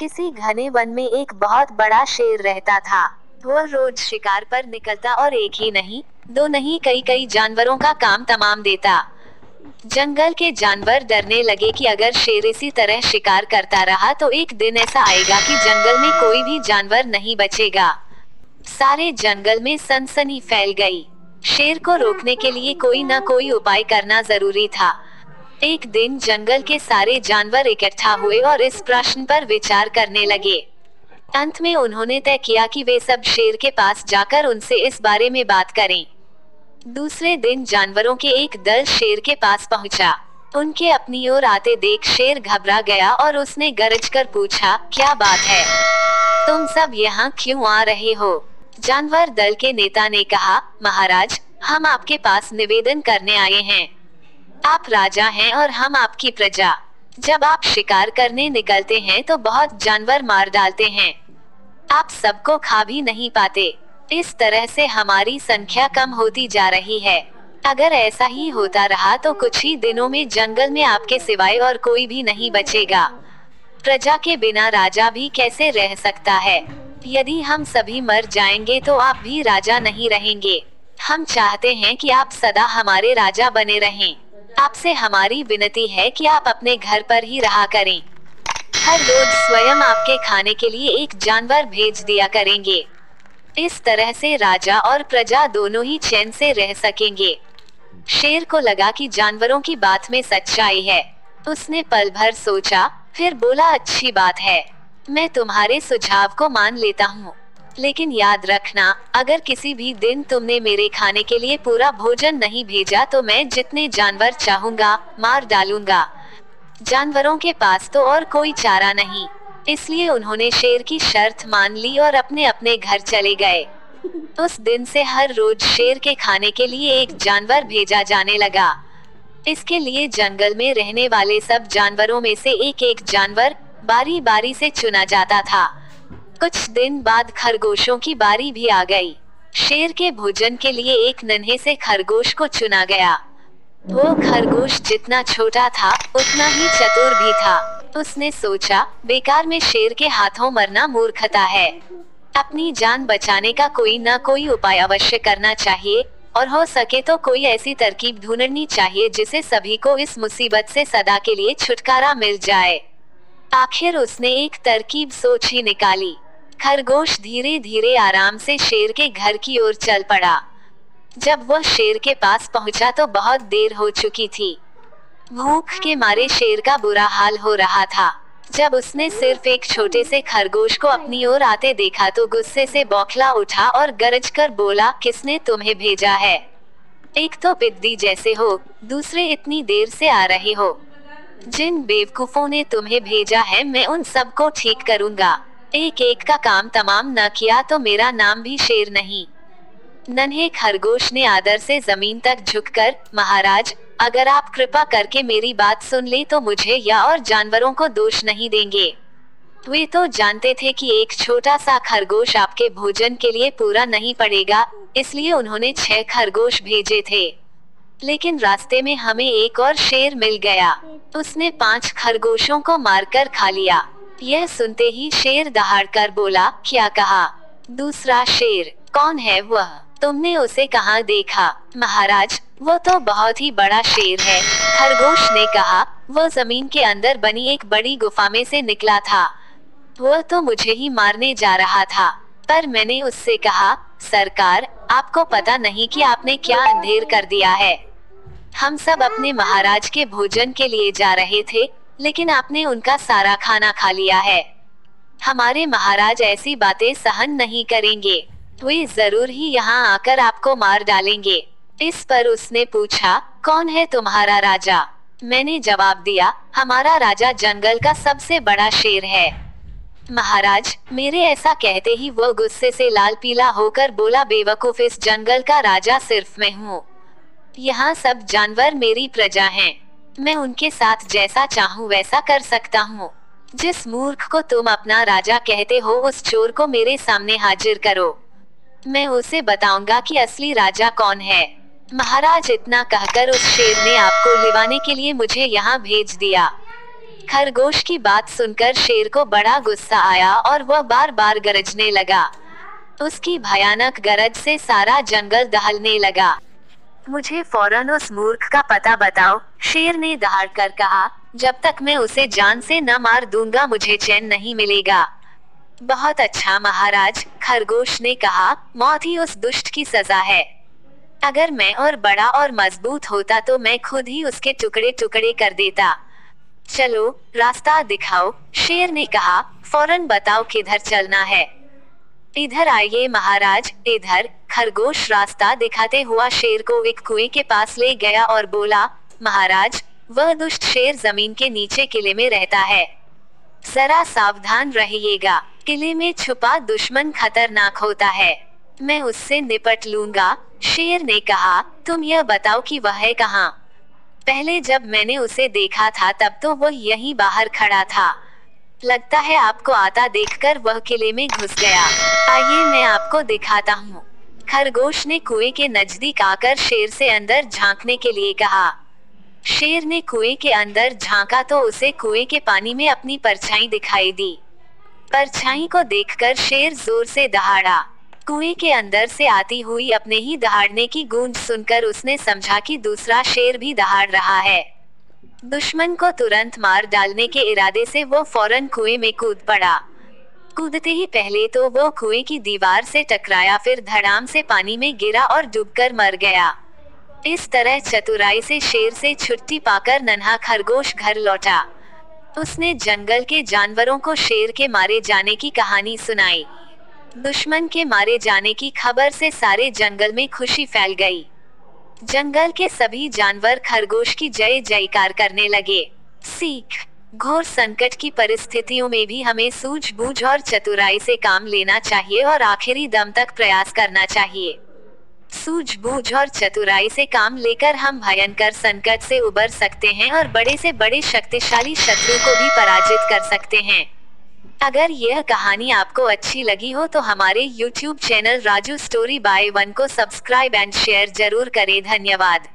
किसी घने वन में एक बहुत बड़ा शेर रहता था। वह रोज शिकार पर निकलता और एक ही नहीं, दो नहीं, कई कई जानवरों का काम तमाम देता। जंगल के जानवर डरने लगे कि अगर शेर इसी तरह शिकार करता रहा तो एक दिन ऐसा आएगा कि जंगल में कोई भी जानवर नहीं बचेगा। सारे जंगल में सनसनी फैल गई। शेर को रोकने के लिए कोई न कोई उपाय करना जरूरी था। एक दिन जंगल के सारे जानवर इकट्ठा हुए और इस प्रश्न पर विचार करने लगे। अंत में उन्होंने तय किया कि वे सब शेर के पास जाकर उनसे इस बारे में बात करें। दूसरे दिन जानवरों के एक दल शेर के पास पहुंचा। उनके अपनी ओर आते देख शेर घबरा गया और उसने गरज कर पूछा, क्या बात है? तुम सब यहाँ क्यों आ रहे हो? जानवर दल के नेता ने कहा, महाराज, हम आपके पास निवेदन करने आए हैं। आप राजा हैं और हम आपकी प्रजा। जब आप शिकार करने निकलते हैं तो बहुत जानवर मार डालते हैं। आप सबको खा भी नहीं पाते। इस तरह से हमारी संख्या कम होती जा रही है। अगर ऐसा ही होता रहा तो कुछ ही दिनों में जंगल में आपके सिवाय और कोई भी नहीं बचेगा। प्रजा के बिना राजा भी कैसे रह सकता है? यदि हम सभी मर जाएंगे तो आप भी राजा नहीं रहेंगे। हम चाहते हैं कि आप सदा हमारे राजा बने रहें। आपसे हमारी विनती है कि आप अपने घर पर ही रहा करें। हर रोज स्वयं आपके खाने के लिए एक जानवर भेज दिया करेंगे। इस तरह से राजा और प्रजा दोनों ही चैन से रह सकेंगे। शेर को लगा कि जानवरों की बात में सच्चाई है। उसने पल भर सोचा, फिर बोला, अच्छी बात है, मैं तुम्हारे सुझाव को मान लेता हूँ, लेकिन याद रखना, अगर किसी भी दिन तुमने मेरे खाने के लिए पूरा भोजन नहीं भेजा तो मैं जितने जानवर चाहूंगा मार डालूंगा। जानवरों के पास तो और कोई चारा नहीं, इसलिए उन्होंने शेर की शर्त मान ली और अपने अपने घर चले गए। उस दिन से हर रोज शेर के खाने के लिए एक जानवर भेजा जाने लगा। इसके लिए जंगल में रहने वाले सब जानवरों में से एक एक जानवर बारी बारी से चुना जाता था। कुछ दिन बाद खरगोशों की बारी भी आ गई। शेर के भोजन के लिए एक नन्हे से खरगोश को चुना गया। वो खरगोश जितना छोटा था उतना ही चतुर भी था। उसने सोचा, बेकार में शेर के हाथों मरना मूर्खता है। अपनी जान बचाने का कोई ना कोई उपाय अवश्य करना चाहिए, और हो सके तो कोई ऐसी तरकीब ढूंढनी चाहिए जिसे सभी को इस मुसीबत से सदा के लिए छुटकारा मिल जाए। आखिर उसने एक तरकीब सोच ही निकाली। खरगोश धीरे धीरे आराम से शेर के घर की ओर चल पड़ा। जब वह शेर के पास पहुंचा तो बहुत देर हो चुकी थी। भूख के मारे शेर का बुरा हाल हो रहा था। जब उसने सिर्फ एक छोटे से खरगोश को अपनी ओर आते देखा तो गुस्से से बौखला उठा और गरज कर बोला, किसने तुम्हें भेजा है? एक तो बिद्दी जैसे हो, दूसरे इतनी देर से आ रहे हो। जिन बेवकूफों ने तुम्हें भेजा है मैं उन सबको ठीक करूंगा। एक एक का काम तमाम न किया तो मेरा नाम भी शेर नहीं। नन्हे खरगोश ने आदर से जमीन तक झुककर, महाराज, अगर आप कृपा करके मेरी बात सुन ले तो मुझे या और जानवरों को दोष नहीं देंगे। वे तो जानते थे कि एक छोटा सा खरगोश आपके भोजन के लिए पूरा नहीं पड़ेगा, इसलिए उन्होंने 6 खरगोश भेजे थे। लेकिन रास्ते में हमें एक और शेर मिल गया। उसने 5 खरगोशों को मारकर खा लिया। यह सुनते ही शेर दहाड़कर बोला, क्या कहा? दूसरा शेर? कौन है वह? तुमने उसे कहाँ देखा? महाराज, वो तो बहुत ही बड़ा शेर है, खरगोश ने कहा। वह जमीन के अंदर बनी एक बड़ी गुफा में से निकला था। वह तो मुझे ही मारने जा रहा था, पर मैंने उससे कहा, सरकार, आपको पता नहीं कि आपने क्या अंधेर कर दिया है। हम सब अपने महाराज के भोजन के लिए जा रहे थे, लेकिन आपने उनका सारा खाना खा लिया है। हमारे महाराज ऐसी बातें सहन नहीं करेंगे। वे जरूर ही यहाँ आकर आपको मार डालेंगे। इस पर उसने पूछा, कौन है तुम्हारा राजा? मैंने जवाब दिया, हमारा राजा जंगल का सबसे बड़ा शेर है। महाराज, मेरे ऐसा कहते ही वो गुस्से से लाल पीला होकर बोला, बेवकूफ, इस जंगल का राजा सिर्फ मैं हूँ। यहाँ सब जानवर मेरी प्रजा हैं। मैं उनके साथ जैसा चाहूँ वैसा कर सकता हूँ। जिस मूर्ख को तुम अपना राजा कहते हो उस चोर को मेरे सामने हाजिर करो, मैं उसे बताऊंगा कि असली राजा कौन है। महाराज, इतना कहकर उस शेर ने आपको लिवाने के लिए मुझे यहाँ भेज दिया। खरगोश की बात सुनकर शेर को बड़ा गुस्सा आया और वह बार बार गरजने लगा। उसकी भयानक गरज से सारा जंगल दहलने लगा। मुझे फौरन उस मूर्ख का पता बताओ, शेर ने दहाड़ कर कहा। जब तक मैं उसे जान से न मार दूंगा मुझे चैन नहीं मिलेगा। बहुत अच्छा महाराज, खरगोश ने कहा, मौत ही उस दुष्ट की सजा है। अगर मैं और बड़ा और मजबूत होता तो मैं खुद ही उसके टुकड़े टुकड़े कर देता। चलो रास्ता दिखाओ, शेर ने कहा। फौरन बताओ किधर चलना है। इधर आइए महाराज, इधर। खरगोश रास्ता दिखाते हुआ शेर को एक कुएं के पास ले गया और बोला, महाराज, वह दुष्ट शेर जमीन के नीचे किले में रहता है। जरा सावधान रहिएगा, किले में छुपा दुश्मन खतरनाक होता है। मैं उससे निपट लूंगा। शेर ने कहा, तुम यह बताओ कि वह है कहाँ? पहले जब मैंने उसे देखा था तब तो वह यहीं बाहर खड़ा था। लगता है आपको आता देखकर वह किले में घुस गया। आइए मैं आपको दिखाता हूँ। खरगोश ने कुएं के नजदीक आकर शेर से अंदर झांकने के लिए कहा। शेर ने कुएं के अंदर झांका तो उसे कुएं के पानी में अपनी परछाई दिखाई दी। परछाई को देखकर शेर जोर से दहाड़ा। कुएं के अंदर से आती हुई अपने ही दहाड़ने की गूंज सुनकर उसने समझा कि दूसरा शेर भी दहाड़ रहा है। दुश्मन को तुरंत मार डालने के इरादे से वो फौरन कुएं में कूद पड़ा। कूदते ही पहले तो वो कुएं की दीवार से टकराया, फिर धड़ाम से पानी में गिरा और डूबकर मर गया। इस तरह चतुराई से शेर से छुट्टी पाकर नन्हा खरगोश घर लौटा। उसने जंगल के जानवरों को शेर के मारे जाने की कहानी सुनाई। दुश्मन के मारे जाने की खबर से सारे जंगल में खुशी फैल गई। जंगल के सभी जानवर खरगोश की जय जयकार करने लगे। सीख: घोर संकट की परिस्थितियों में भी हमें सूझबूझ और चतुराई से काम लेना चाहिए और आखिरी दम तक प्रयास करना चाहिए। सूझबूझ और चतुराई से काम लेकर हम भयंकर संकट से उबर सकते हैं और बड़े से बड़े शक्तिशाली शत्रु को भी पराजित कर सकते हैं। अगर यह कहानी आपको अच्छी लगी हो तो हमारे YouTube channel Raju story by one को सब्सक्राइब एंड शेयर जरूर करें। धन्यवाद।